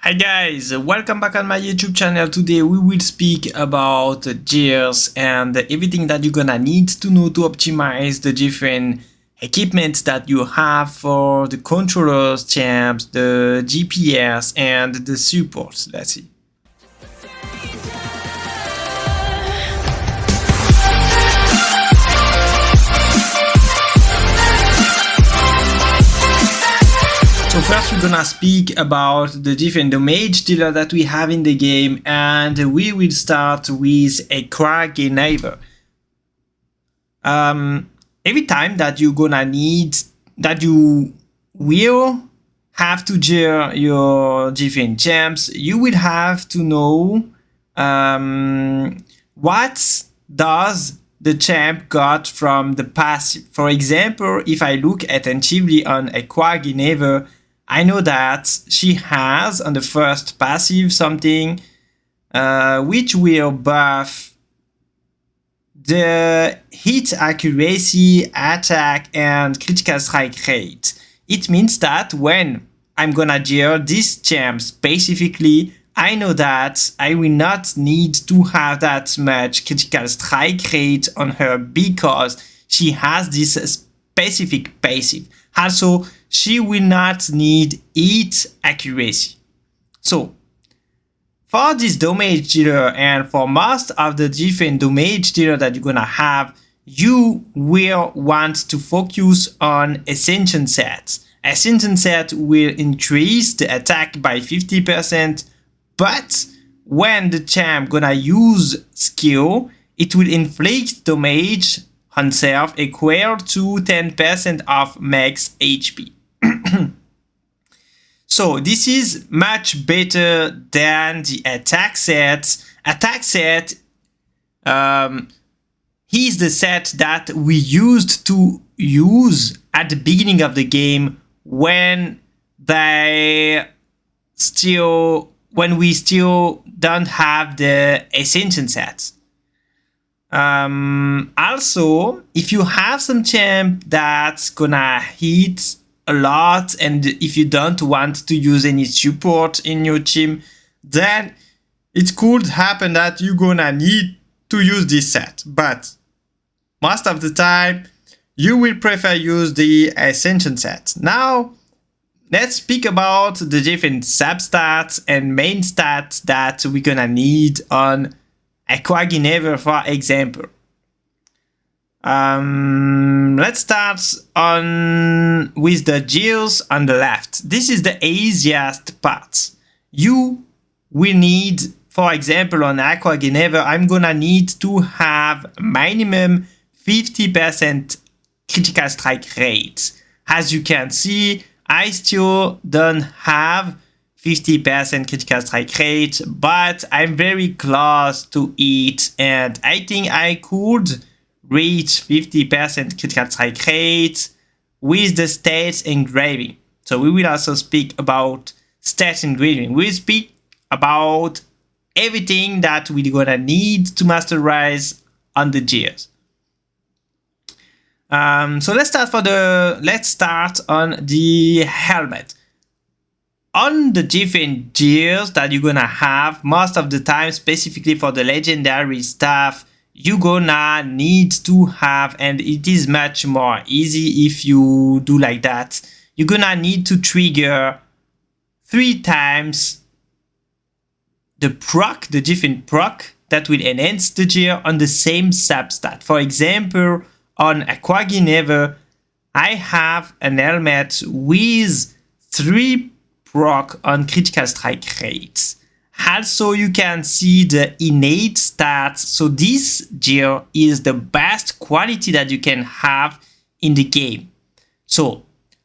Hi guys, welcome back on my YouTube channel. Today we will speak about gears and everything that you're gonna need to know to optimize the different equipment that you have for the controllers, champs, the GPS and the supports. Let's see. So first we're gonna speak about the different damage dealer that we have in the game, and we will start with a crack enabler. Every time that you're gonna need, that you will have to gear your different champs, you will have to know what does the champ got from the passive. For example, if I look attentively on a Quag enabler, I know that she has on the first passive something which will buff the hit accuracy, attack, and critical strike rate. It means that when I'm gonna gear this champ specifically, I know that I will not need to have that much critical strike rate on her because she has this specific passive. Also, she will not need hit accuracy. So, for this damage dealer and for most of the different damage dealer that you're gonna have, you will want to focus on Ascension set. Ascension set will increase the attack by 50%, but when the champ gonna use skill, it will inflict damage on self equal to 10% of max HP. So this is much better than the attack set. Attack set is the set that we used to use at the beginning of the game when we still don't have the Ascension sets. Also, if you have some champ that's gonna hit a lot and if you don't want to use any support in your team, then it could happen that you're gonna need to use this set. But most of the time, you will prefer use the Ascension set. Now, let's speak about the different substats and main stats that we're gonna need on a Quag enabler, for example. Let's start with the gears on the left. This is the easiest part. You will need, for example, on a Quag enabler, I'm gonna need to have minimum 50% critical strike rate. As you can see, I still don't have 50% critical strike rate, but I'm very close to it, and I think I could reach 50% critical strike rate with the stats engraving. So we will also speak about stats engraving. We'll speak about everything that we're gonna need to masterize on the gears. So let's start on the helmet. On the different gears that you're gonna have, most of the time, specifically for the legendary stuff, you're gonna need to have, and it is much more easy if you do like that, you're gonna need to trigger 3 times the different proc that will enhance the gear on the same substat. For example, on a Quag enabler, I have an helmet with 3 proc on critical strike rates. Also, you can see the innate stats. So this gear is the best quality that you can have in the game. So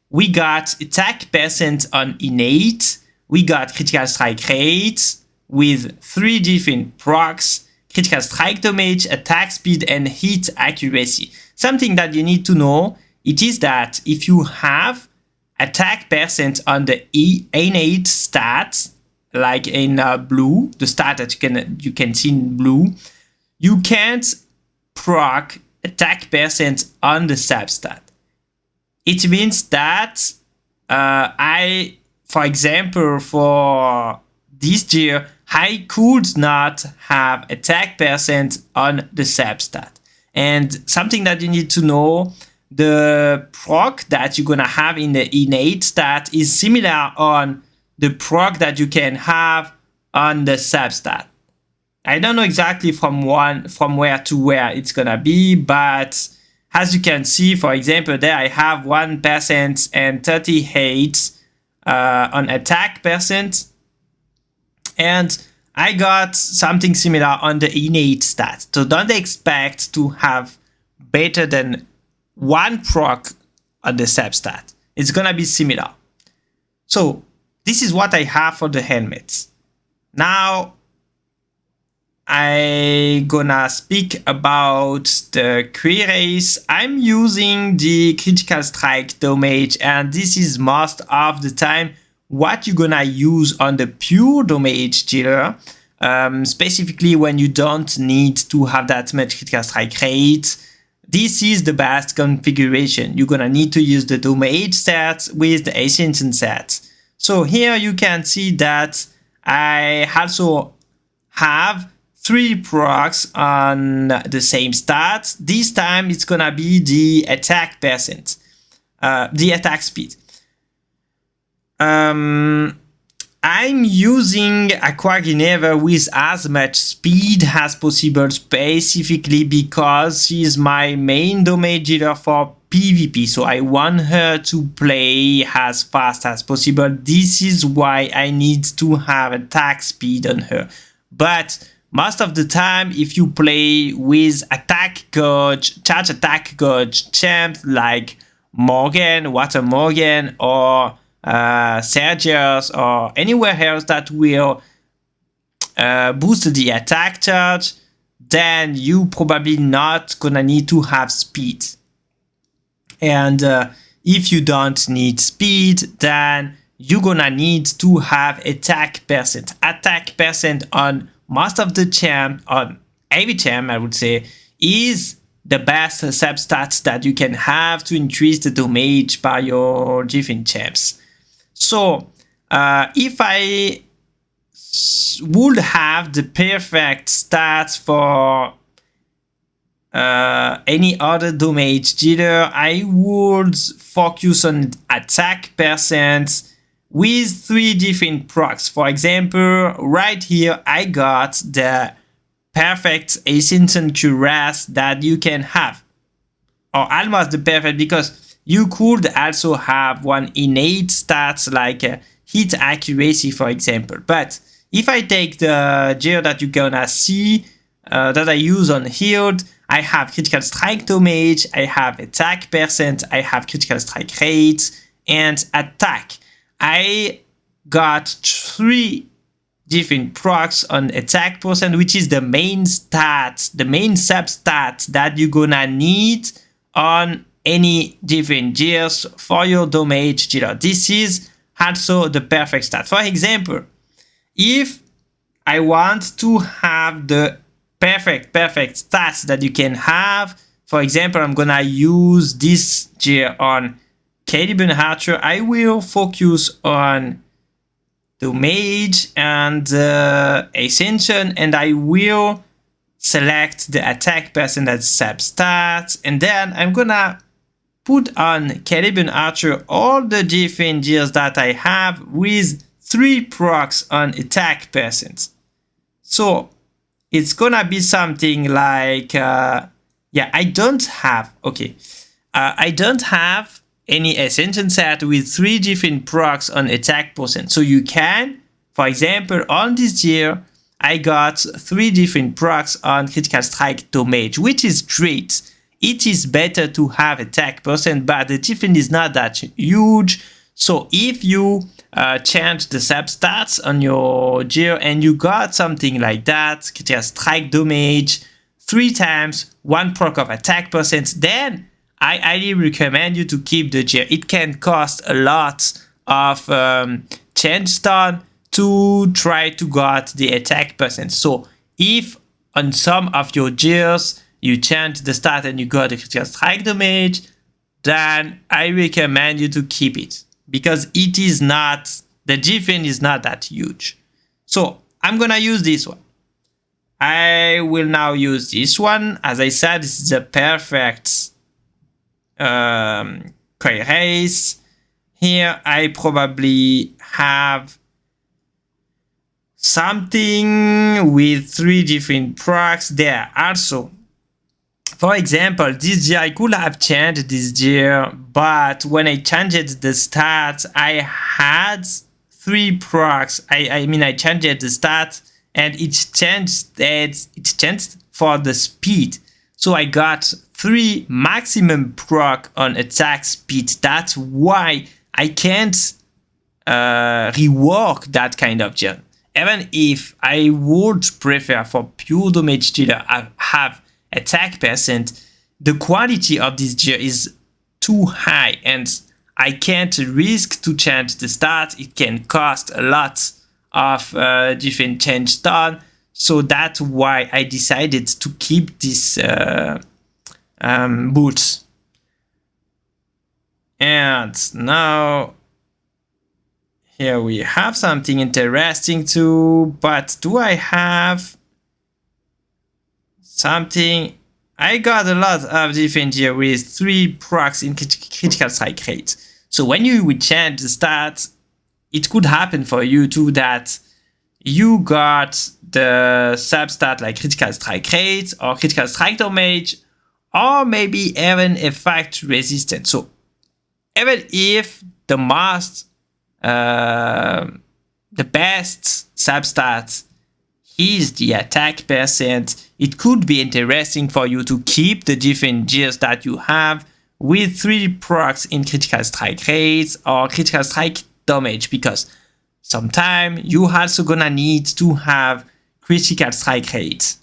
we got attack percent on innate, we got critical strike rates with 3 different procs, critical strike damage, attack speed, and hit accuracy. Something that you need to know, it is that if you have attack percent on the innate stats, like in blue, the stat that you can see in blue, you can't proc attack percent on the substat. It means that for example, for this gear, I could not have attack percent on the substat. And something that you need to know, the proc that you're gonna have in the innate stat is similar on the proc that you can have on the substat. I don't know exactly from where to where it's gonna be, but as you can see, for example, there I have 1% and 38 on attack percent, and I got something similar on the innate stat. So don't expect to have better than 1 proc on the substat. It's gonna be similar. So this is what I have for the helmets. Now I'm gonna speak about the Cuirass. I'm using the critical strike damage, and this is most of the time what you're gonna use on the pure damage dealer, specifically when you don't need to have that much critical strike rate. This is the best configuration. You're gonna need to use the damage set with the ascension set. So here you can see that I also have 3 procs on the same stat. This time it's gonna be the attack percent, the attack speed. I'm using Aqua Guinevere with as much speed as possible, specifically because she's my main damage dealer for PvP. So I want her to play as fast as possible. This is why I need to have attack speed on her. But most of the time, if you play with attack gauge, charge attack gauge champs like Morgan, Water Morgan, or Sergius, or anywhere else that will boost the attack charge, then you probably not gonna need to have speed. And if you don't need speed, then you're gonna need to have attack percent. Attack percent on most of the champ, on every champ I would say, is the best substats that you can have to increase the damage by your different champs. So if I would have the perfect stats for any other damage dealer, I would focus on attack percent with 3 different procs. For example, right here I got the perfect ascension cuirass that you can have, or almost the perfect, because you could also have one innate stats like hit accuracy, for example. But if I take the gear that you're gonna see that I use on Healed, I have critical strike damage, I have attack percent, I have critical strike rate, and attack. I got 3 different procs on attack percent, which is the main stat, the main substat that you're gonna need on any different gears for your damage dealer. This is also the perfect stat. For example, if I want to have the perfect stats that you can have, for example, I'm gonna use this gear on Caliban Archer. I will focus on damage and ascension, and I will select the attack percent as substats, and then I'm gonna put on Caliban Archer all the different gears that I have with 3 procs on attack percent. So it's gonna be something like I don't have any ascension set with 3 different procs on attack percent. So you can, for example, on this gear I got 3 different procs on critical strike damage, which is great. It is better to have attack percent, but the difference is not that huge. So if you change the substats on your gear and you got something like that, critical strike damage, 3 times 1 proc of attack percent, then I highly recommend you to keep the gear. It can cost a lot of change stone to try to get the attack percent. So if on some of your gears you change the stat and you got the critical strike damage, then I recommend you to keep it, because it is not, the difference is not that huge. So I'm gonna use this one. I will now use this one. As I said, this is the perfect Cuirass. Here I probably have something with 3 different procs there also. For example, this year I could have changed this year, but when I changed the stats, I had 3 procs. I mean, I changed the stat, and it changed for the speed. So I got 3 maximum proc on attack speed. That's why I can't rework that kind of gear. Even if I would prefer for pure damage dealer have attack percent, the quality of this gear is too high and I can't risk to change the stats. It can cost a lot of different change done. So that's why I decided to keep this boots. And now here we have something interesting too, but do I have something? I got a lot of different gear with 3 procs in critical strike rate. So when you would change the stats, it could happen for you too that you got the substat like critical strike rate or critical strike damage, or maybe even effect resistance. So even if the best substat is the attack percent, it could be interesting for you to keep the different gears that you have with 3 procs in critical strike rates or critical strike damage, because sometimes you also gonna need to have critical strike rates.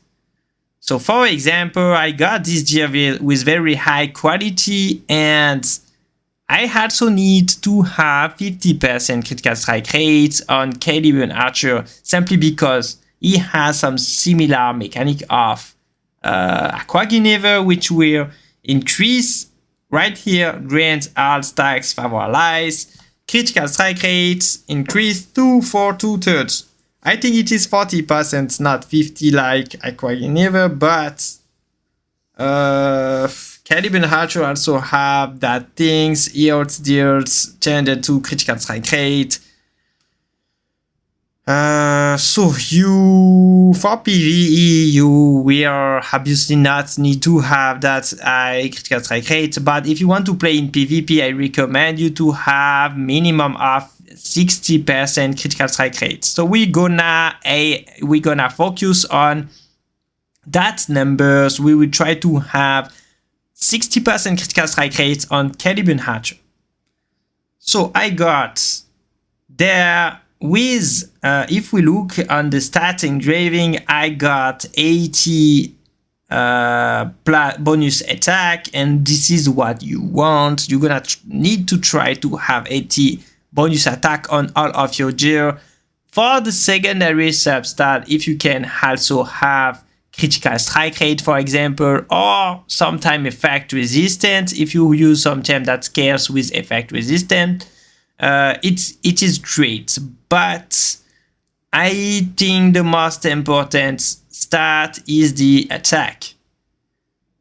So for example, I got this gear with very high quality, and I also need to have 50% critical strike rates on Caliban Archer, simply because he has some similar mechanic of Aquaginever, which will increase right here, grant all stacks favor allies. Critical strike rates increase for 2/3. I think it is 40%, not 50 like Aquaginever, but Caliban Archer also have that things. Yields deals changed to critical strike rate. So you for PvE you will obviously not need to have that high critical strike rate, but if you want to play in PvP, I recommend you to have minimum of 60% critical strike rate. So we're gonna focus on that numbers. We will try to have 60% critical strike rate on Caliban Archer. So I got there with, if we look on the stat engraving, I got 80 bonus attack, and this is what you want. You're gonna need to try to have 80 bonus attack on all of your gear. For the secondary substat, if you can also have critical strike rate, for example, or sometime effect resistant, if you use some gem that scales with effect resistant, it is great. But I think the most important stat is the attack.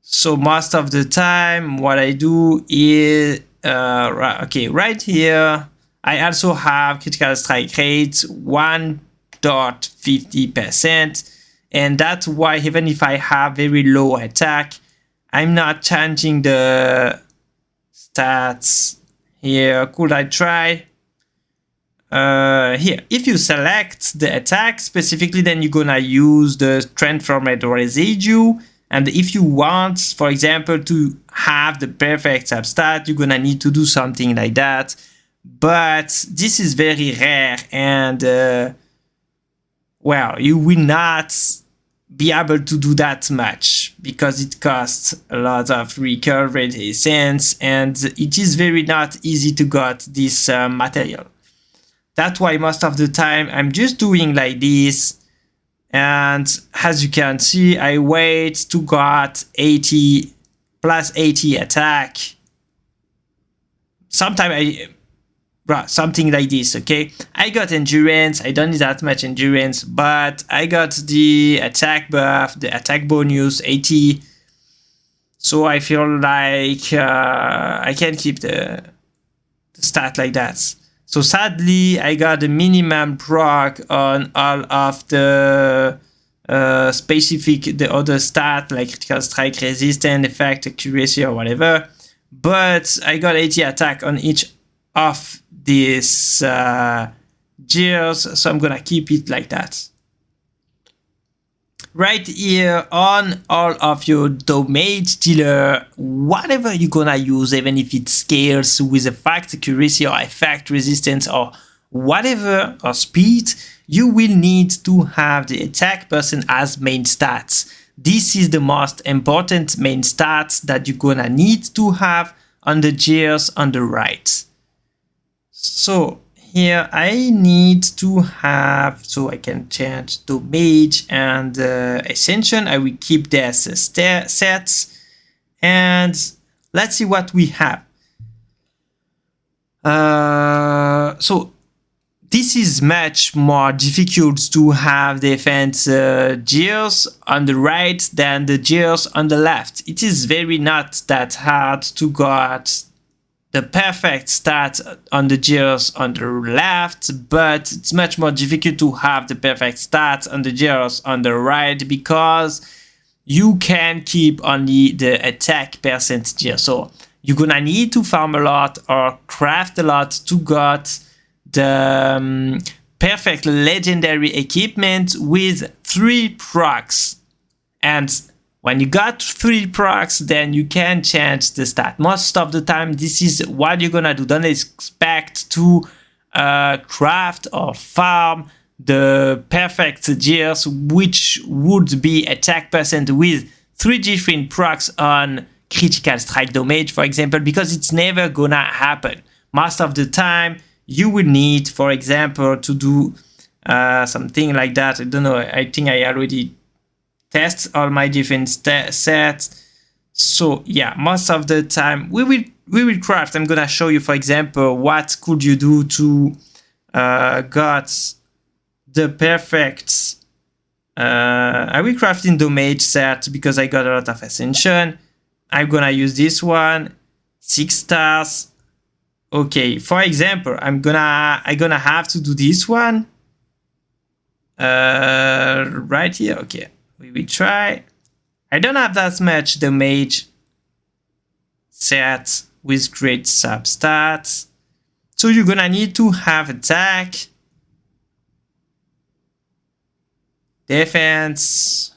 So most of the time what I do is right here I also have critical strike rate 1.50%, and that's why even if I have very low attack, I'm not changing the stats here. Could I try? Here, if you select the attack specifically, then you're gonna use the transformed residue. And if you want, for example, to have the perfect substat, you're gonna need to do something like that. But this is very rare, and well, you will not be able to do that much because it costs a lot of recovered essence, and it is very not easy to get this material. That's why most of the time I'm just doing like this, and as you can see, I wait to get 80 plus 80 attack. Sometimes something like this. Okay, I got endurance. I don't need that much endurance, but I got the attack buff, the attack bonus 80. So I feel like I can keep the stat like that. So sadly, I got the minimum proc on all of the the other stat like critical strike, resistance, effect, accuracy, or whatever. But I got 80 attack on each of these gears, so I'm gonna keep it like that. Right here on all of your damage dealer, whatever you're gonna use, even if it scales with effect, accuracy, or effect, resistance, or whatever, or speed, you will need to have the attack person as main stats. This is the most important main stats that you're gonna need to have on the gears on the right. So here I need to have, so I can change to mage and ascension. I will keep this sets, and let's see what we have. So this is much more difficult to have defense gears on the right than the gears on the left. It is very not that hard to get the perfect stat on the gears on the left, but it's much more difficult to have the perfect stats on the gears on the right because you can keep only the attack percent gear. So you're gonna need to farm a lot or craft a lot to get the perfect legendary equipment with 3 procs. And when you got 3 procs, then you can change the stat. Most of the time, this is what you're gonna do. Don't expect to craft or farm the perfect gears, which would be attack percent with 3 different procs on critical strike damage, for example, because it's never gonna happen. Most of the time, you will need, for example, to do something like that. I don't know. I think I already test all my different sets. So yeah, most of the time we will craft. I'm gonna show you, for example, what could you do to got the perfect. I will craft in damage set because I got a lot of ascension. I'm gonna use this one, 6 stars. Okay, for example, I'm gonna have to do this one right here. Okay, we will try. I don't have that much damage set with great substats, so you're gonna need to have attack, defense.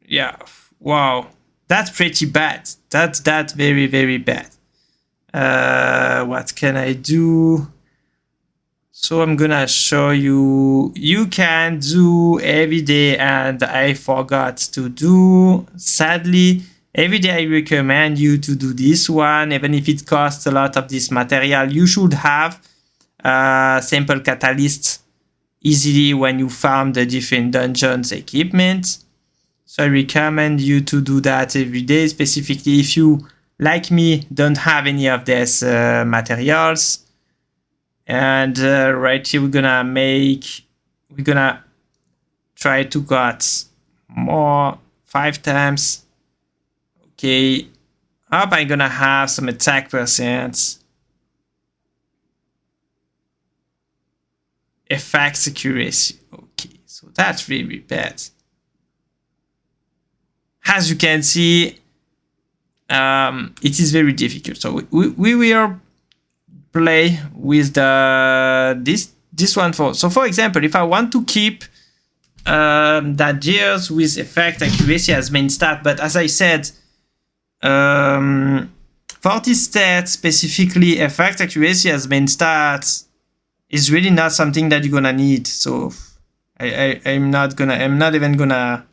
Yeah, wow, that's pretty bad. That's very, very bad. What can I do? So I'm gonna show you. You can do every day, and I forgot to do. Sadly, every day I recommend you to do this one, even if it costs a lot of this material. You should have sample catalyst easily when you farm the different dungeons equipment. So I recommend you to do that every day, specifically if you, like me, don't have any of these materials. And right here we're gonna try to get more 5 times. Okay, hope I'm gonna have some attack percent, effects accuracy. Okay, so that's really bad. As you can see, it is very difficult. So we will play with this one for. So for example, if I want to keep that gears with effect accuracy as main stat, but as I said, for this stat specifically, effect accuracy as main stat is really not something that you're gonna need. So I'm not even gonna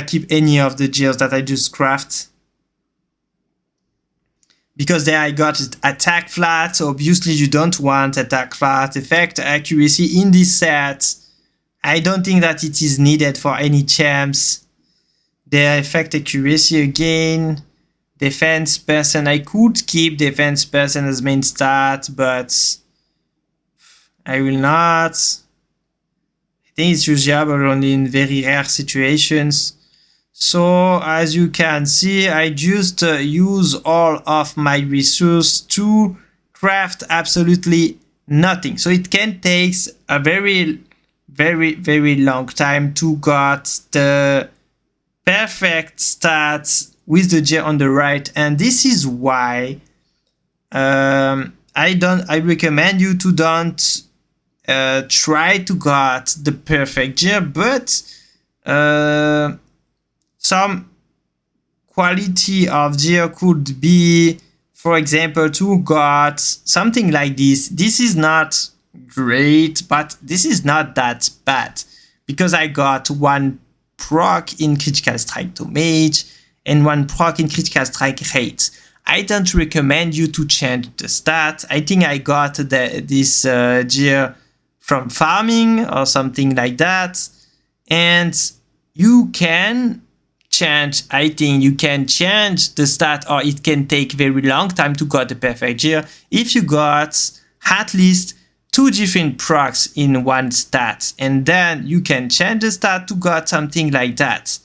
keep any of the gears that I just craft, because there I got attack flat. So obviously you don't want attack flat. Effect accuracy in this set, I don't think that it is needed for any champs. The effect accuracy again, defense person. I could keep defense person as main stat, but I will not. I think it's usable only in very rare situations. So as you can see, I just use all of my resources to craft absolutely nothing. So it can take a very long time to get the perfect stats with the gear on the right, and this is why I recommend you to don't try to get the perfect gear, but some quality of gear could be, for example, to get something like this. This is not great, but this is not that bad because I got one proc in critical strike damage and one proc in critical strike rate. I don't recommend you to change the stat. I think I got this gear from farming or something like that, and you can change. I think you can change the stat, or it can take very long time to get the perfect gear if you got at least 2 different procs in one stat, and then you can change the stat to get something like that.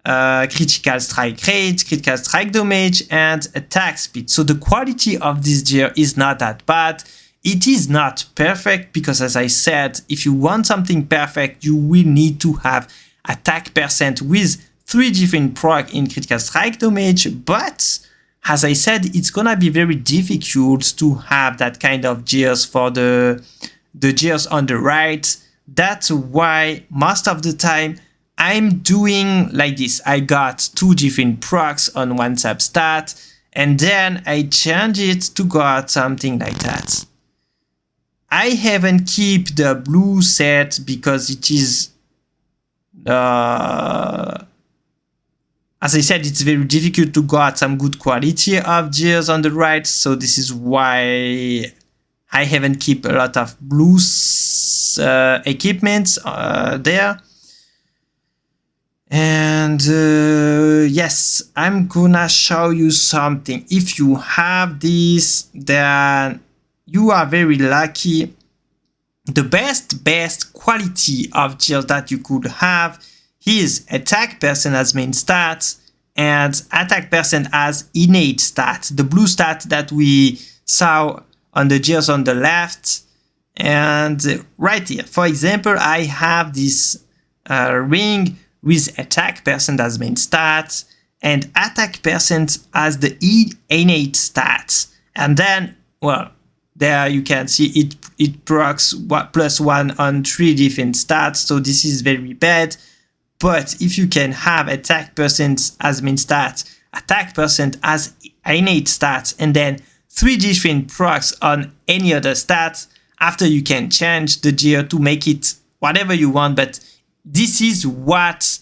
Critical strike rate, critical strike damage, and attack speed. So the quality of this gear is not that bad. It is not perfect because, as I said, if you want something perfect, you will need to have attack percent with 3 different proc in critical strike damage, but as I said, it's gonna be very difficult to have that kind of gears for the gears on the right. That's why most of the time I'm doing like this. I got 2 different procs on one substat, and then I change it to get something like that. I haven't keep the blue set because it is as I said, it's very difficult to get some good quality of gears on the right, so this is why I haven't keep a lot of blue equipments there. And yes, I'm gonna show you something. If you have this, then you are very lucky. The best quality of gears that you could have is attack percent as main stat and attack percent as innate stat, the blue stat that we saw on the gears on the left. And right here, for example, I have this ring with attack percent as main stat and attack percent as the innate stat. And then, well, there you can see it procs +1 on 3 different stats, so this is very bad. But if you can have attack percent as main stat, attack percent as innate stats, and then 3 different procs on any other stat, after you can change the gear to make it whatever you want, but this is what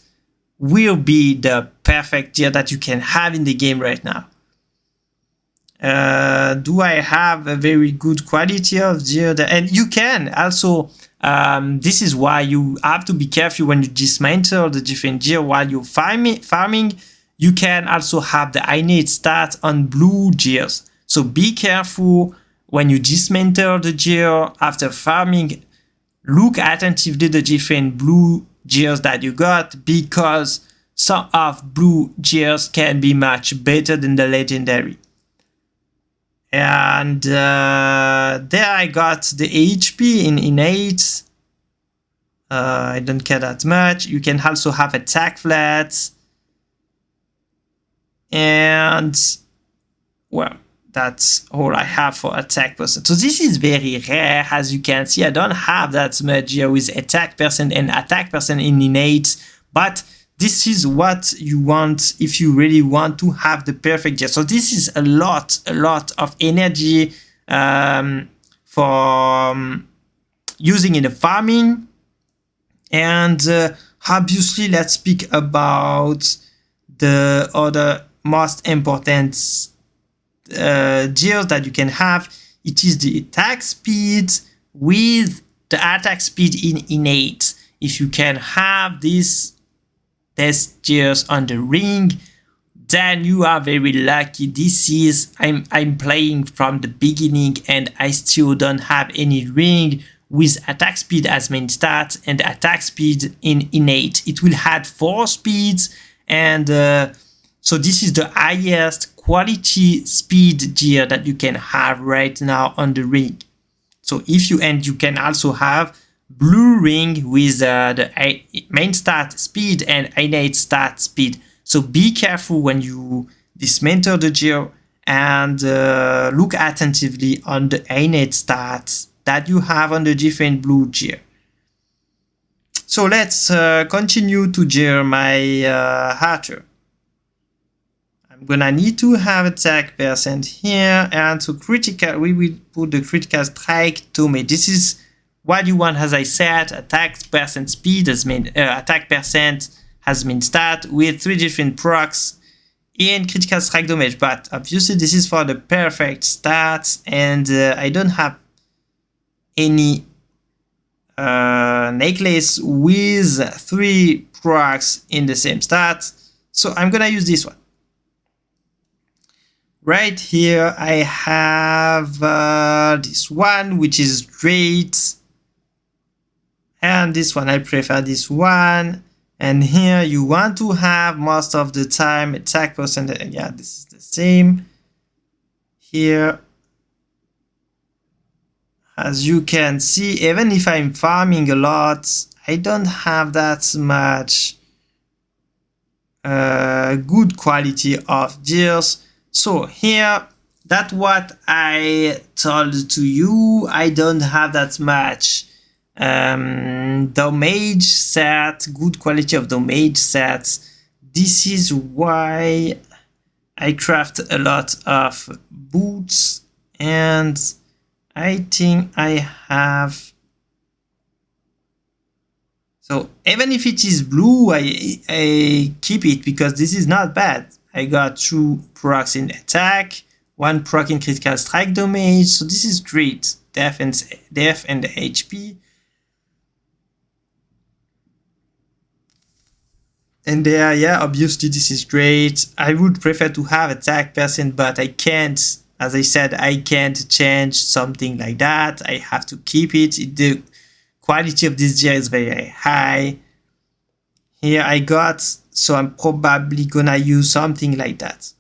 will be the perfect gear that you can have in the game right now. Do I have a very good quality of gear? And you can also, this is why you have to be careful when you dismantle the different gear while you're farming. You can also have the innate stat on blue gears. So be careful when you dismantle the gear after farming. Look attentively the different blue gears that you got, because some of blue gears can be much better than the legendary. And there I got the HP in innate. I don't care that much. You can also have attack flats. And, well, that's all I have for attack percent. So this is very rare. As you can see, I don't have that much here with attack percent and attack percent in innate. But this is what you want if you really want to have the perfect gear. So this is a lot of energy for using in the farming. And obviously, let's speak about the other most important gears that you can have. It is the attack speed with the attack speed in innate. If you can have these gears on the ring, then you are very lucky. This is, I'm playing from the beginning and I still don't have any ring with attack speed as main stat and attack speed in innate. It will add 4 speeds, and so this is the highest quality speed gear that you can have right now on the ring. So if you, and you can also have blue ring with the main stat speed and innate stat speed. So be careful when you dismantle the gear and look attentively on the innate stats that you have on the different blue gear. So let's continue to gear my archer. I'm gonna need to have attack percent here, and to critical, we will put the critical strike to me. This is what you want, as I said, attack percent speed as main, attack percent has main stat with 3 different procs in critical strike damage. But obviously this is for the perfect stats, and I don't have any necklace with 3 procs in the same stats, so I'm gonna use this one. Right here I have this one, which is great, and this one I prefer this one. And here you want to have most of the time attack percentage. Yeah, this is the same here. As you can see, even if I'm farming a lot, I don't have that much good quality of gears. So here, that's what I told to you. I don't have that much damage set, good quality of damage sets. This is why I craft a lot of boots, and I think I have. So even if it is blue, I keep it because this is not bad. I got 2 procs in attack, 1 proc in critical strike damage, so this is great. Def and HP. And there, yeah, obviously this is great. I would prefer to have attack percent, but I can't. As I said, I can't change something like that. I have to keep it. The quality of this gear is very high. Here I got, so I'm probably gonna use something like that.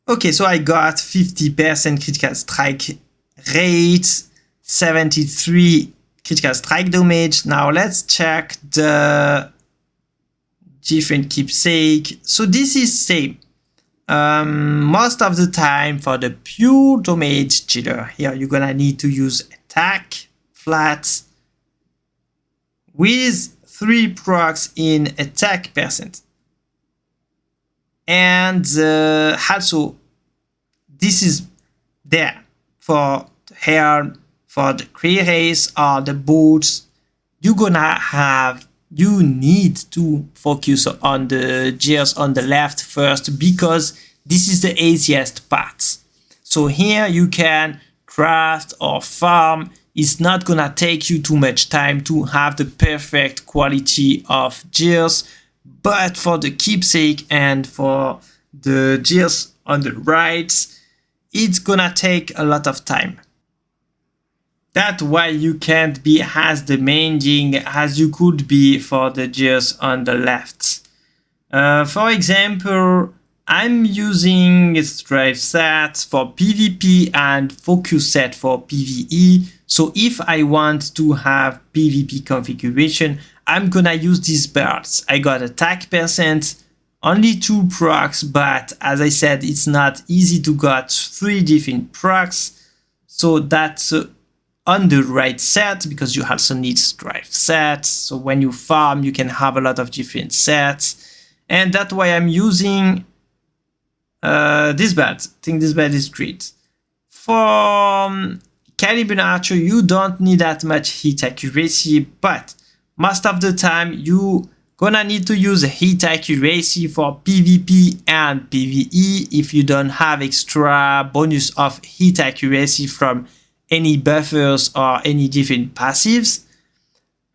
Okay, so I got 50% critical strike rate, 73 critical strike damage. Now let's check the different keepsake. So this is same. Most of the time for the pure damage dealer, here you're gonna need to use attack flat with 3 procs in attack percent. And also this is there for the hair, for the Cuirass or the boots. You need to focus on the gears on the left first, because this is the easiest part. So here you can craft or farm. It's not gonna take you too much time to have the perfect quality of gears, but for the keepsake and for the gears on the right, it's gonna take a lot of time. That's why you can't be as demanding as you could be for the gears on the left. For example, I'm using strive sets for PvP and focus set for PvE. So if I want to have PvP configuration, I'm gonna use these birds. I got attack percent, only 2 procs, but as I said, it's not easy to get 3 different procs. So that's on the right set, because you also need strive sets. So when you farm, you can have a lot of different sets. And that's why I'm using this bed. I think this bed is great. For Caliban Archer, you don't need that much hit accuracy, but most of the time you gonna need to use hit accuracy for PvP and PvE if you don't have extra bonus of hit accuracy from any buffers or any different passives.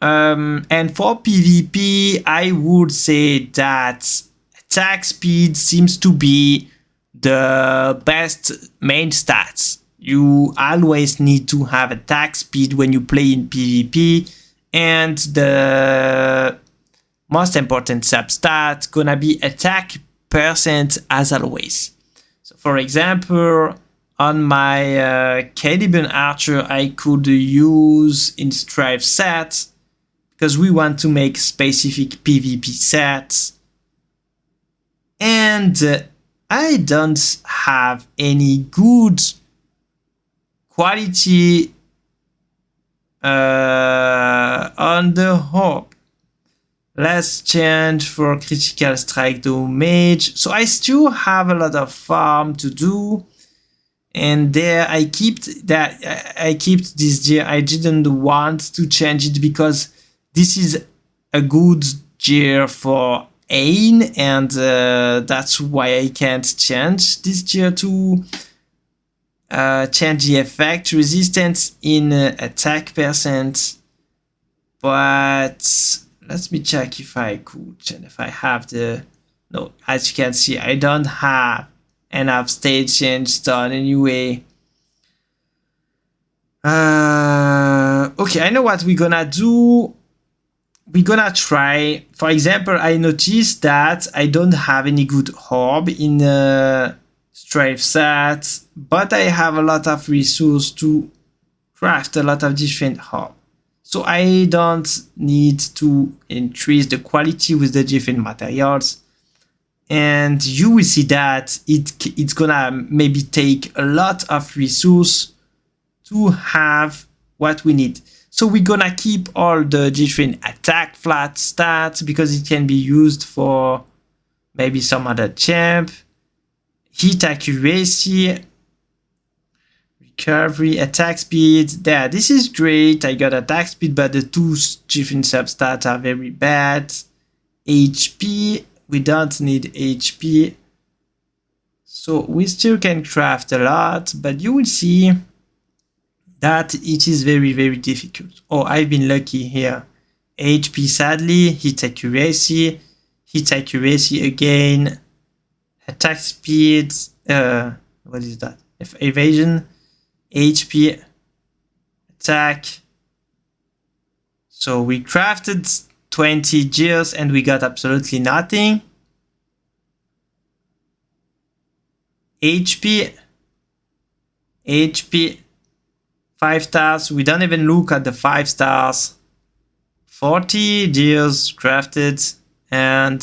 And for PvP, I would say that attack speed seems to be the best main stats. You always need to have attack speed when you play in PvP, and the most important substat gonna be attack percent as always. So for example, on my Caliban Archer, I could use in Strive set, because we want to make specific PvP sets. And I don't have any good quality on the hope. Let's change for critical strike damage. So I still have a lot of farm to do. And there I kept this gear. I didn't want to change it because this is a good gear for Ain, and that's why I can't change this gear to change the effect resistance in attack percent. But let me check if I could change, if I have the... No, as you can see, I don't have enough state change done anyway. Okay, I know what we're gonna do. We're gonna try, for example, I noticed that I don't have any good orb in Strive set, but I have a lot of resource to craft a lot of different orb. So I don't need to increase the quality with the different materials. And you will see that it's gonna maybe take a lot of resource to have what we need. So we're gonna keep all the different attack flat stats because it can be used for maybe some other champ. Hit accuracy, recovery, attack speed. There, this is great. I got attack speed, but the two different substats are very bad. HP, we don't need HP. So we still can craft a lot, but you will see that it is very, very difficult. Oh, I've been lucky here. HP sadly, hit accuracy again, attack speed, what is that? Evasion, HP, attack. So we crafted 20 gears and we got absolutely nothing. HP, 5 stars. We don't even look at the 5 stars. 40 gears crafted and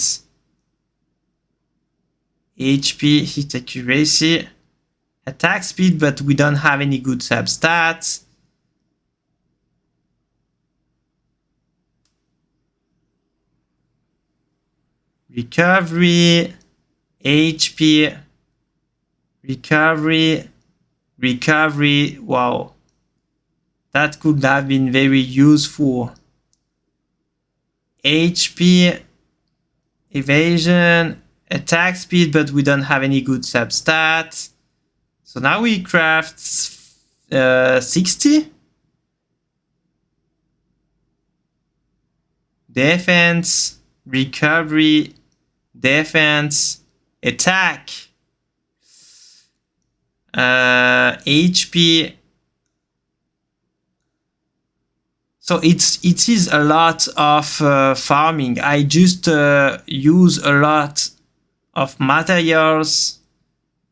HP, hit accuracy, attack speed, but we don't have any good substats. Recovery, HP, recovery, wow. That could have been very useful. HP, evasion, attack speed, but we don't have any good substats. So now we craft 60. Defense, recovery, defense, attack, HP. So it is a lot of farming. I just use a lot of materials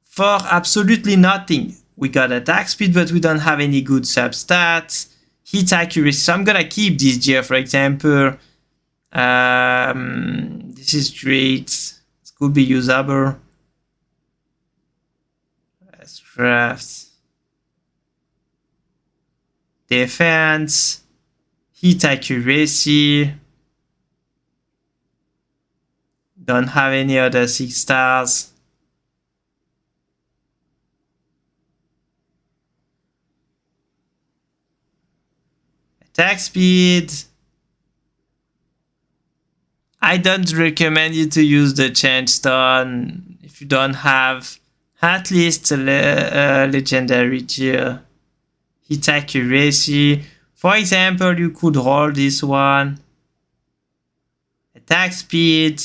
for absolutely nothing. We got attack speed, but we don't have any good substats. Hit accuracy. So I'm gonna keep this gear, for example. This is great. It could be usable. Let's craft defense, hit accuracy. Don't have any other 6 stars. Attack speed. I don't recommend you to use the change stone if you don't have at least a legendary tier. Hit accuracy. For example, you could roll this one. Attack speed.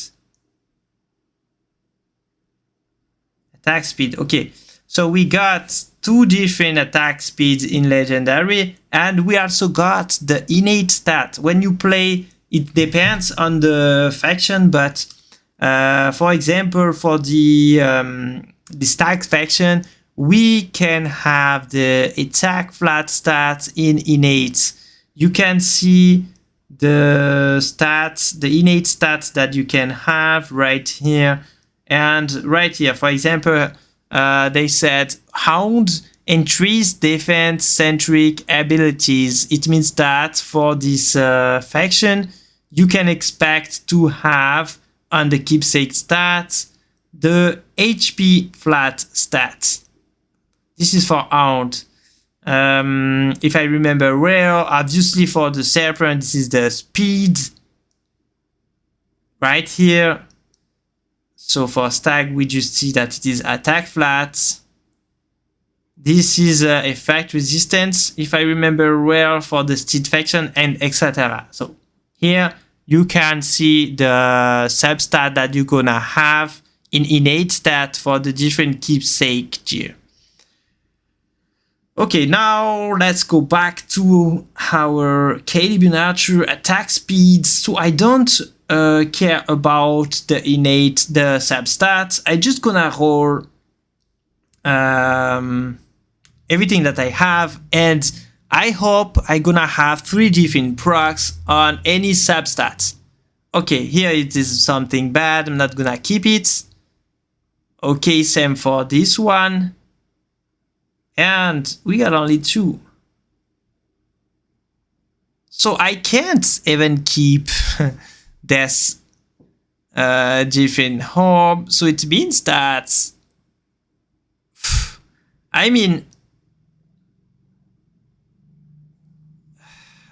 Attack speed. Okay, so we got 2 different attack speeds in Legendary, and we also got the innate stat. When you play, it depends on the faction, but for example, for the stack faction, we can have the attack flat stats in innate. You can see the stats, the innate stats that you can have right here. And right here, for example, they said Hound increase defense centric abilities. It means that for this faction, you can expect to have on the keepsake stats the HP flat stats. This is for Hound. If I remember well, obviously for the Serpent, this is the speed right here. So for Stag, we just see that it is attack flat. This is effect resistance, if I remember well, for the Steed faction, and etc. So here you can see the substat that you're gonna have in innate stat for the different keepsake gear. Okay, now let's go back to our Caribbean Archer attack speeds. So I don't care about the innate, the substats. I just gonna roll everything that I have, and I hope I gonna have 3 different procs on any substats. Okay, here it is something bad. I'm not gonna keep it. Okay, same for this one. And we got only 2. So I can't even keep this different home. So it means that, I mean,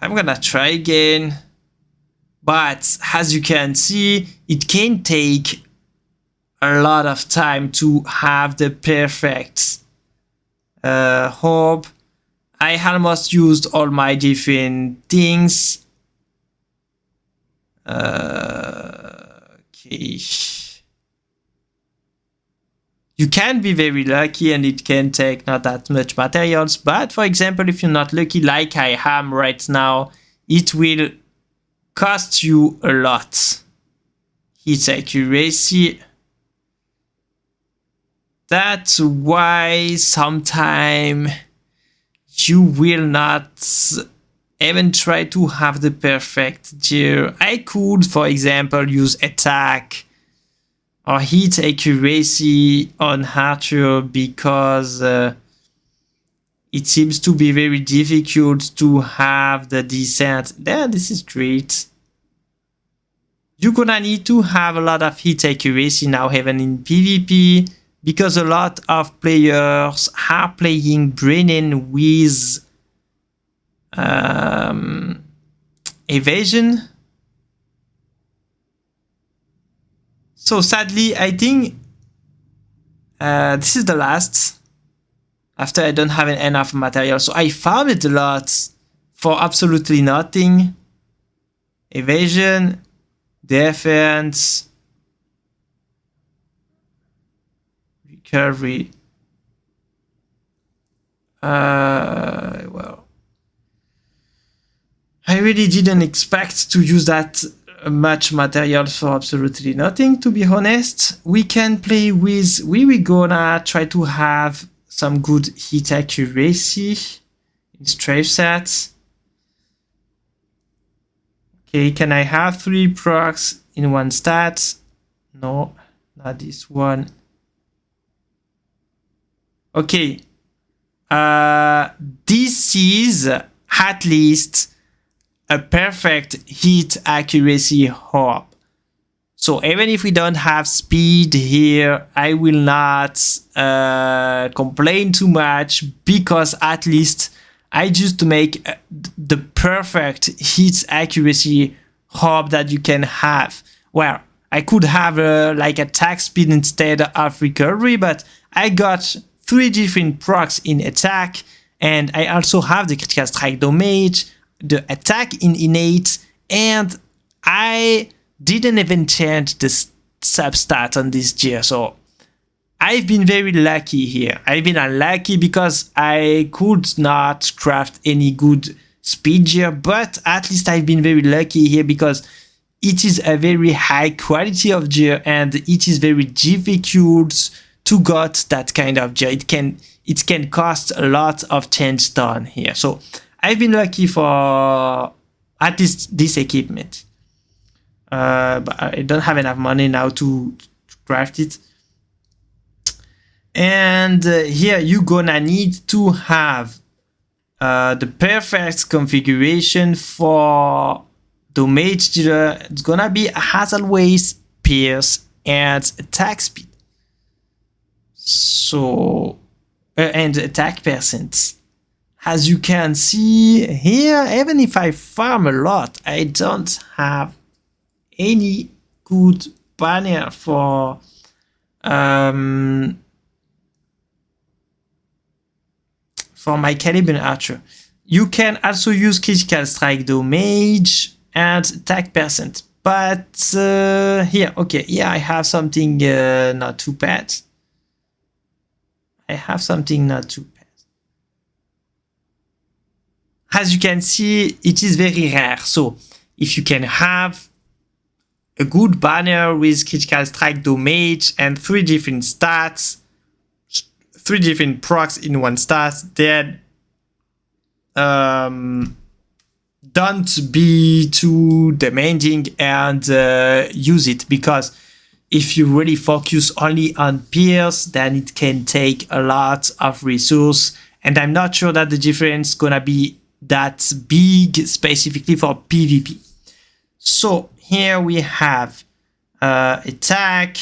I'm gonna try again. But as you can see, it can take a lot of time to have the perfect hope. I almost used all my different things. Okay. You can be very lucky and it can take not that much materials, but for example, if you're not lucky like I am right now, it will cost you a lot. Hit accuracy. That's why sometimes you will not even try to have the perfect gear. I could, for example, use attack or hit accuracy on Archer because it seems to be very difficult to have the descent. Yeah, this is great. You're gonna need to have a lot of hit accuracy now, even in PvP, because a lot of players are playing Brennan with evasion. So sadly, I think this is the last. After I don't have enough material, so I farmed a lot for absolutely nothing. Evasion, defense, recovery. Well, I really didn't expect to use that much material for absolutely nothing, to be honest. We can play with, we gonna try to have some good hit accuracy in strafe sets. Okay, can I have 3 procs in one stat? No, not this one. Okay, this is at least a perfect hit accuracy hop. So even if we don't have speed here, I will not complain too much, because at least I just make the perfect hit accuracy hop that you can have. Well, I could have like attack speed instead of recovery, but I got 3 different procs in attack, and I also have the critical strike damage, the attack in innate, and I didn't even change the substat on this gear. So I've been very lucky here. I've been unlucky because I could not craft any good speed gear, but at least I've been very lucky here because it is a very high quality of gear and it is very difficult to get that kind of gear. It can cost a lot of change done here. So I've been lucky for at least this equipment. But I don't have enough money now to craft it. And here you're gonna need to have the perfect configuration for the mage dealer. It's gonna be, as always, pierce and attack speed. So and attack percent. As you can see here, even if I farm a lot, I don't have any good banner for my Caliban archer. You can also use critical strike damage and attack percent, but here I have something not too bad. As you can see, it is very rare. So if you can have a good banner with critical strike damage and 3 different stats, 3 different procs in one stat, then don't be too demanding and use it, because if you really focus only on pierce, then it can take a lot of resource, and I'm not sure that the difference is gonna be that big specifically for PvP. So here we have attack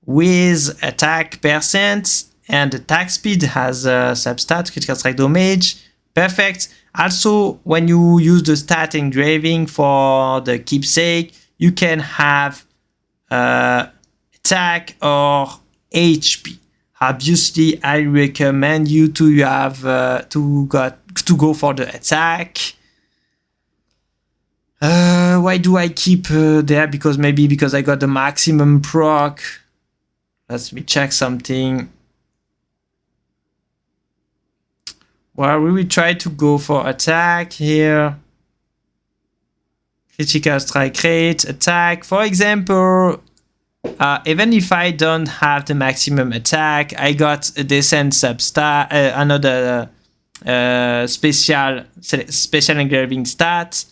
with attack percent, and attack speed has a substat, critical strike damage. Perfect. Also, when you use the stat engraving for the keepsake, you can have attack or HP. Obviously, I recommend you to have to go for the attack. Why do I keep there? Because I got the maximum proc. Let me check something. Well, we will try to go for attack here. Critical strike rate, attack. For example, even if I don't have the maximum attack, I got a decent substat, another special engraving stat.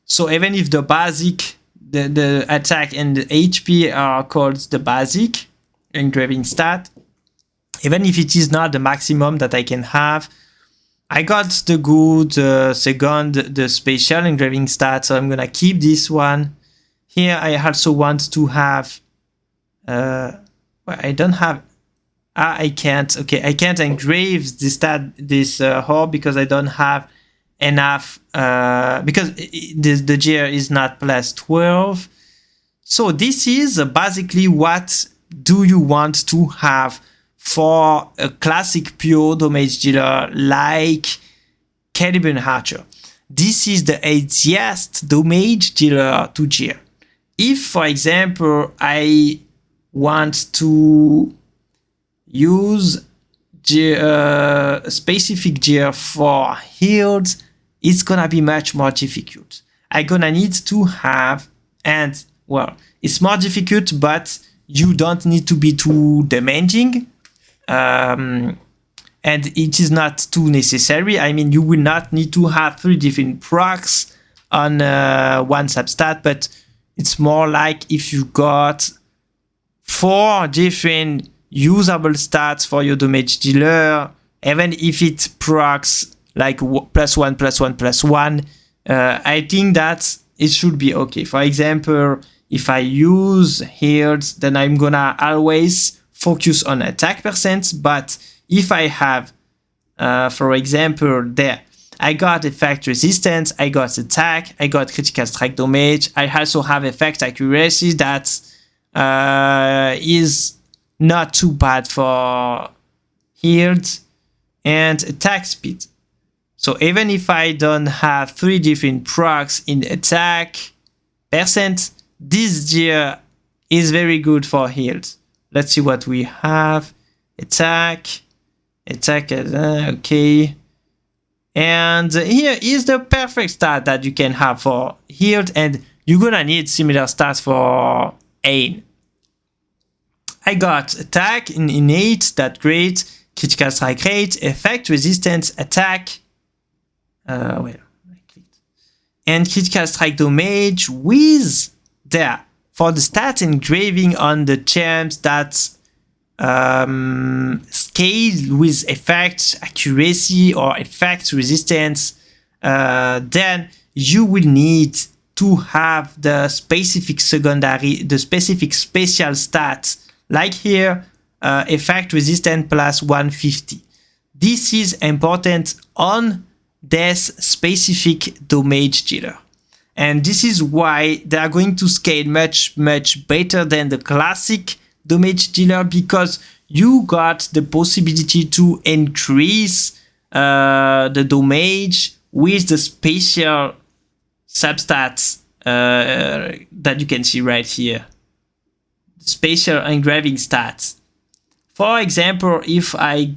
So even if the basic, the attack and the HP are called the basic engraving stat, even if it is not the maximum that I can have, I got the good the special engraving stat, so I'm gonna keep this one. Here I also want to have, well, I don't have, I can't engrave this orb because I don't have enough, because the gear is not plus 12. So this is basically what do you want to have for a classic pure damage dealer like Caliban Archer. This is the easiest damage dealer to gear. If, for example, I want to use specific gear for heals, it's gonna be much more difficult. I'm gonna need to have, and well, it's more difficult, but you don't need to be too demanding. And it is not too necessary. I mean, you will not need to have 3 different procs on one substat, but it's more like if you got 4 different usable stats for your damage dealer, even if it procs like +1, +1, +1, I think that it should be okay. For example, if I use heals, then I'm gonna always focus on attack percent, but if I have, for example, there, I got effect resistance, I got attack, I got critical strike damage, I also have effect accuracy that is not too bad for healed, and attack speed. So even if I don't have 3 different procs in attack percent, this gear is very good for heals. Let's see what we have. Attack, okay. And here is the perfect stat that you can have for healed, and you're gonna need similar stats for aim. I got attack in innate, that's great. Critical strike rate, effect, resistance, attack. And critical strike damage with there. For the stats engraving on the champs that's scale with effect, accuracy, or effect resistance, then you will need to have the specific secondary, the specific special stats, like here, effect resistance plus 150. This is important on this specific damage dealer. And this is why they are going to scale much better than the classic damage dealer, because you got the possibility to increase the damage with the special substats that you can see right here. Special engraving stats. For example, if I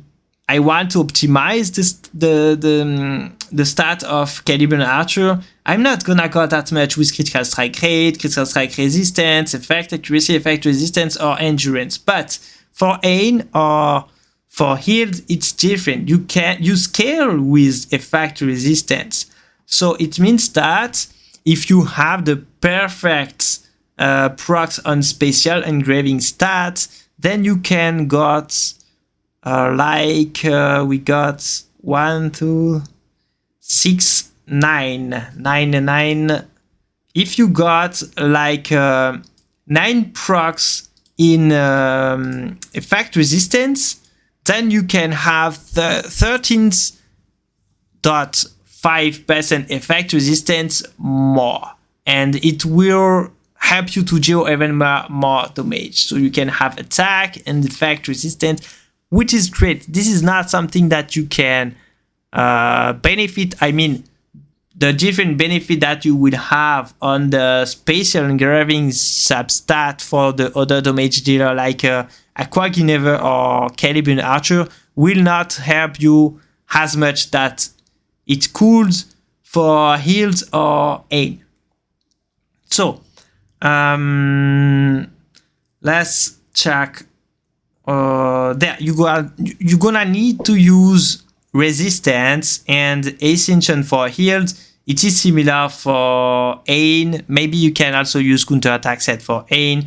want to optimize this, the stat of Caliban Archer, I'm not gonna go that much with critical strike rate, critical strike resistance, effect accuracy, effect resistance, or endurance. But for aim or for healed, it's different. You scale with effect resistance. So it means that if you have the perfect procs on special engraving stats, then you can got we got 1, 2, 6, 9. If you got like 9 procs in effect resistance, then you can have the 13.5% effect resistance more, and it will help you to deal even more damage. So you can have attack and effect resistance, which is great. This is not something that you can benefit. I mean, the different benefit that you would have on the special engraving substat for the other damage dealer like Aqua Guinevere or Caliban Archer will not help you as much that it could for heals or aim. So let's check. There you're gonna need to use resistance and ascension for healed. It is similar for aim. Maybe you can also use counter attack set for aim,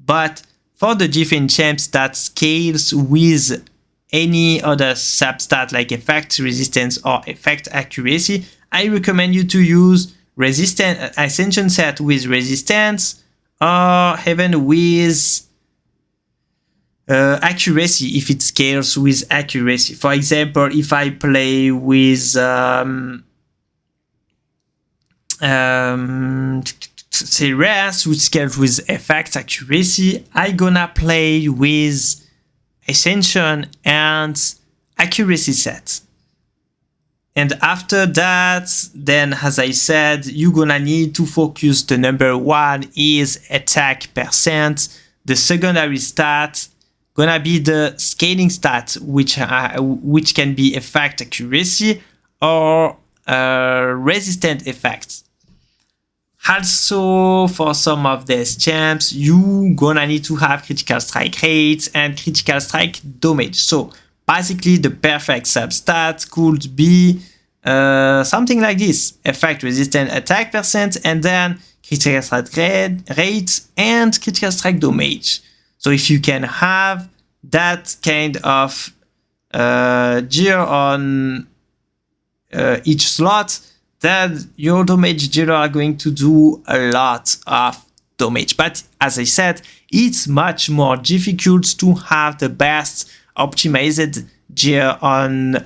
but for the different champs that scales with any other substat like effect resistance or effect accuracy, I recommend you to use resistance ascension set with resistance, or even with accuracy if it scales with accuracy. For example, if I play with Cuirass, which scales with effect accuracy, I gonna play with ascension and accuracy set. And after that, then as I said, you're gonna need to focus. The number 1 is attack percent. The secondary stat gonna be the scaling stat, which can be effect accuracy or resistant effects. Also, for some of these champs, you gonna need to have critical strike rate and critical strike damage. So basically, the perfect substat could be something like this: effect resistant attack percent, and then critical strike rate and critical strike damage. So if you can have that kind of gear on each slot, then your damage dealer are going to do a lot of damage. But as I said, it's much more difficult to have the best optimized gear on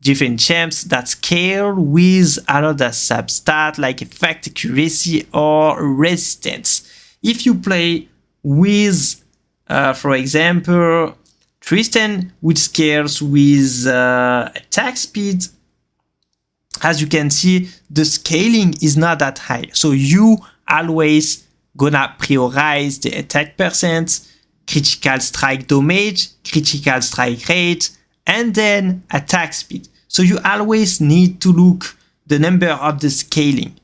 different champs that scale with another substat like effect accuracy or resistance. If you play with for example Tristan, which scales with attack speed, as you can see, the scaling is not that high. So you always gonna prioritize the attack percent, critical strike damage, critical strike rate, and then attack speed. So you always need to look the number of the scaling.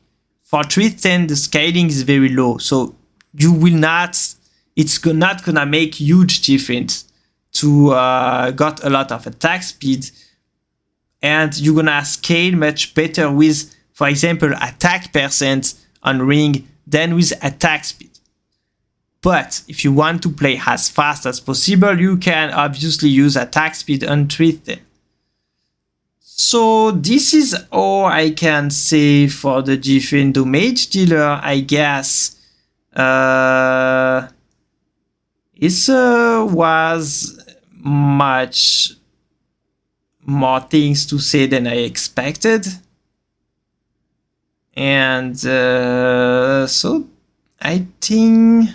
For 310, the scaling is very low, so you will not, it's not gonna make huge difference to got a lot of attack speed, and you're gonna scale much better with, for example, attack percent on ring than with attack speed. But if you want to play as fast as possible, you can obviously use attack speed on 310. So this is all I can say for the different damage dealer, I guess. It was much more things to say than I expected. And so I think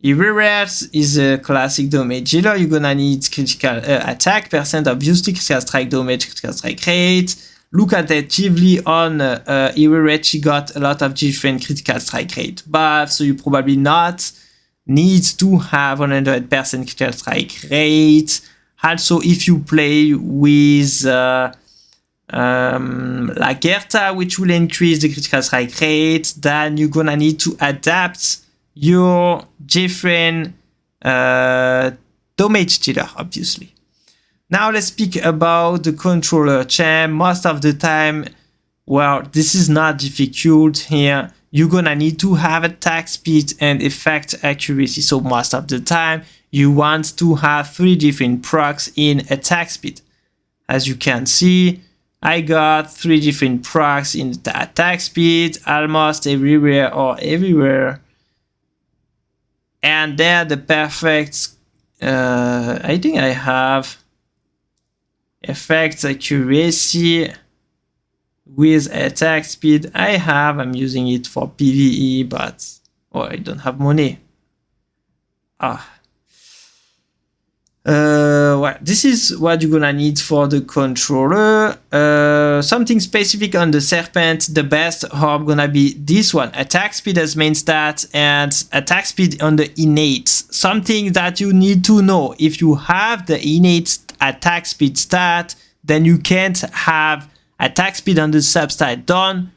Cuirass is a classic damage dealer. You're gonna need critical attack percent, obviously, critical strike damage, critical strike rate. Look at actively on Cuirass, she got a lot of different critical strike rate buffs, so you probably not need to have 100% critical strike rate. Also, if you play with Lagerta, which will increase the critical strike rate, then you're gonna need to adapt your different damage dealer, obviously. Now let's speak about the controller champ. Most of the time, well, this is not difficult here. You're gonna need to have attack speed and effect accuracy. So most of the time, you want to have 3 different procs in attack speed. As you can see, I got 3 different procs in the attack speed, almost everywhere or everywhere. And they're the perfect, I think I have effect accuracy with attack speed. I'm using it for PvE, but I don't have money. Well, this is what you're gonna need for the controller. Something specific on the Serpent, the best orb gonna be this one. Attack speed as main stat and attack speed on the innate. Something that you need to know. If you have the innate attack speed stat, then you can't have attack speed on the substat. Don't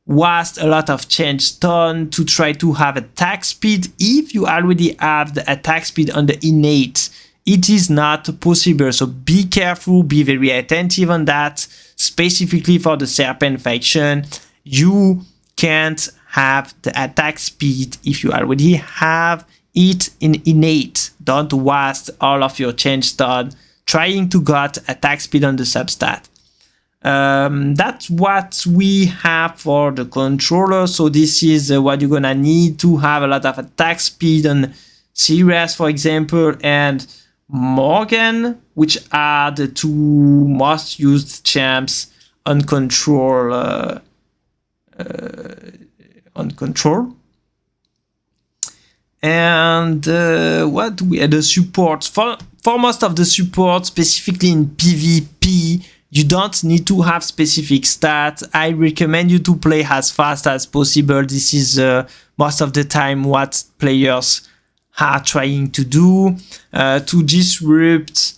waste a lot of change done to try to have attack speed if you already have the attack speed on the innate. It is not possible, so be careful, be very attentive on that. Specifically for the Serpent faction, you can't have the attack speed if you already have it in innate. Don't waste all of your change done trying to get attack speed on the substat. That's what we have for the controller. So this is what you're gonna need to have a lot of attack speed on Cuirass, for example, and Morgan, which are the 2 most used champs on control. And what do we have? The supports for most of the support, specifically in PvP, you don't need to have specific stats. I recommend you to play as fast as possible. This is most of the time what players are trying to do to disrupt.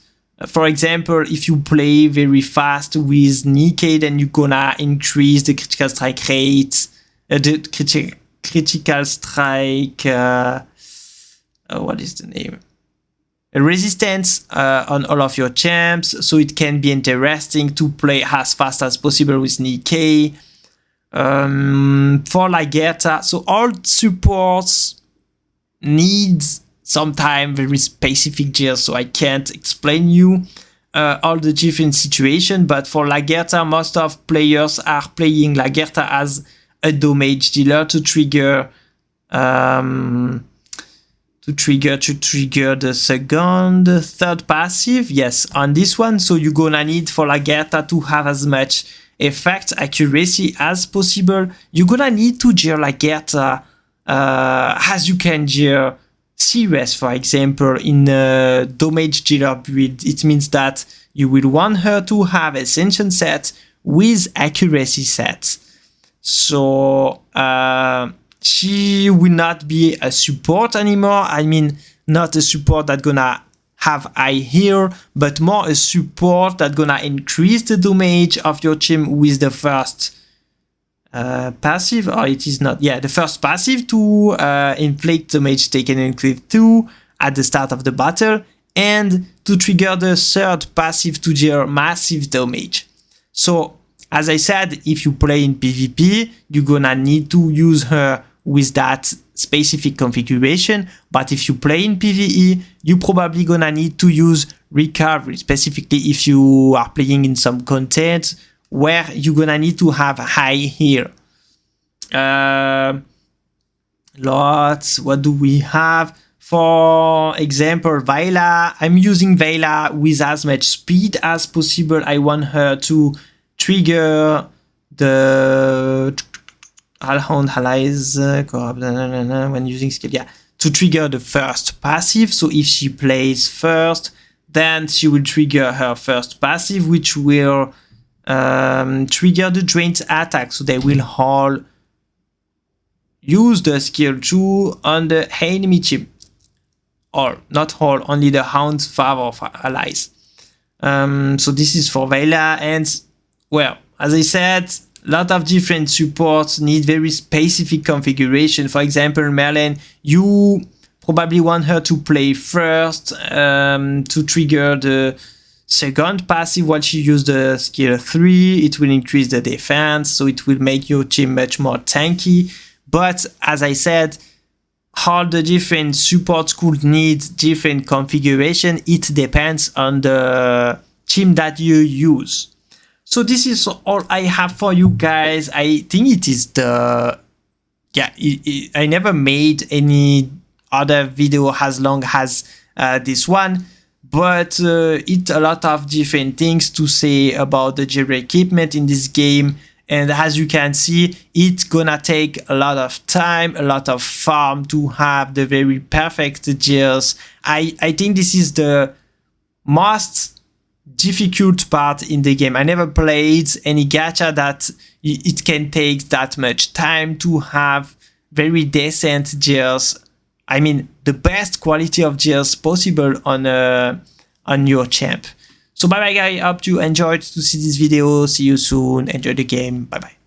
For example, if you play very fast with Nikkei, then you're gonna increase the critical strike rate, the critical strike, what is the name? Resistance on all of your champs, so it can be interesting to play as fast as possible with Nikkei. For Lagerta, so all supports needs sometimes very specific gears, so I can't explain you all the different situations, but for Lagerta, most of players are playing Lagerta as a damage dealer to trigger the third passive, yes, on this one. So you're gonna need for Lagerta to have as much effect accuracy as possible. You're gonna need to gear Lagerta as you can gear Cuirass, for example, in a damage dealer build. It means that you will want her to have Ascension set with accuracy sets. So she will not be a support anymore. I mean, not a support that's gonna have high heal, but more a support that's gonna increase the damage of your team with the first passive, or it is not, yeah, the first passive to inflict damage taken in clip 2 at the start of the battle, and to trigger the third passive to deal massive damage. So as I said, if you play in PvP, you're gonna need to use her with that specific configuration, but if you play in PvE, you probably gonna need to use recovery, specifically if you are playing in some content where you're gonna need to have high heal. Lots, what do we have? For example, Vayla, I'm using Vayla with as much speed as possible. I want her to trigger the when using skill, yeah, to trigger the first passive. So if she plays first, then she will trigger her first passive, which will trigger the drained attack. So they will all use the skill 2 on the enemy team, or not all, only the Hound's favor of allies. So this is for Vayla, and well, as I said, a lot of different supports need very specific configuration. For example, Merlin, you probably want her to play first to trigger the second passive while she uses the skill 3. It will increase the defense, so it will make your team much more tanky. But as I said, all the different supports could need different configuration. It depends on the team that you use. So this is all I have for you guys. I think it is the, yeah, I never made any other video as long as this one, but it's a lot of different things to say about the gear equipment in this game. And as you can see, it's gonna take a lot of time, a lot of farm to have the very perfect gears. I think this is the most difficult part in the game. I never played any gacha that it can take that much time to have very decent gears. I mean, the best quality of gears possible on your champ. So bye bye guys, hope you enjoyed to see this video. See you soon, enjoy the game, bye bye.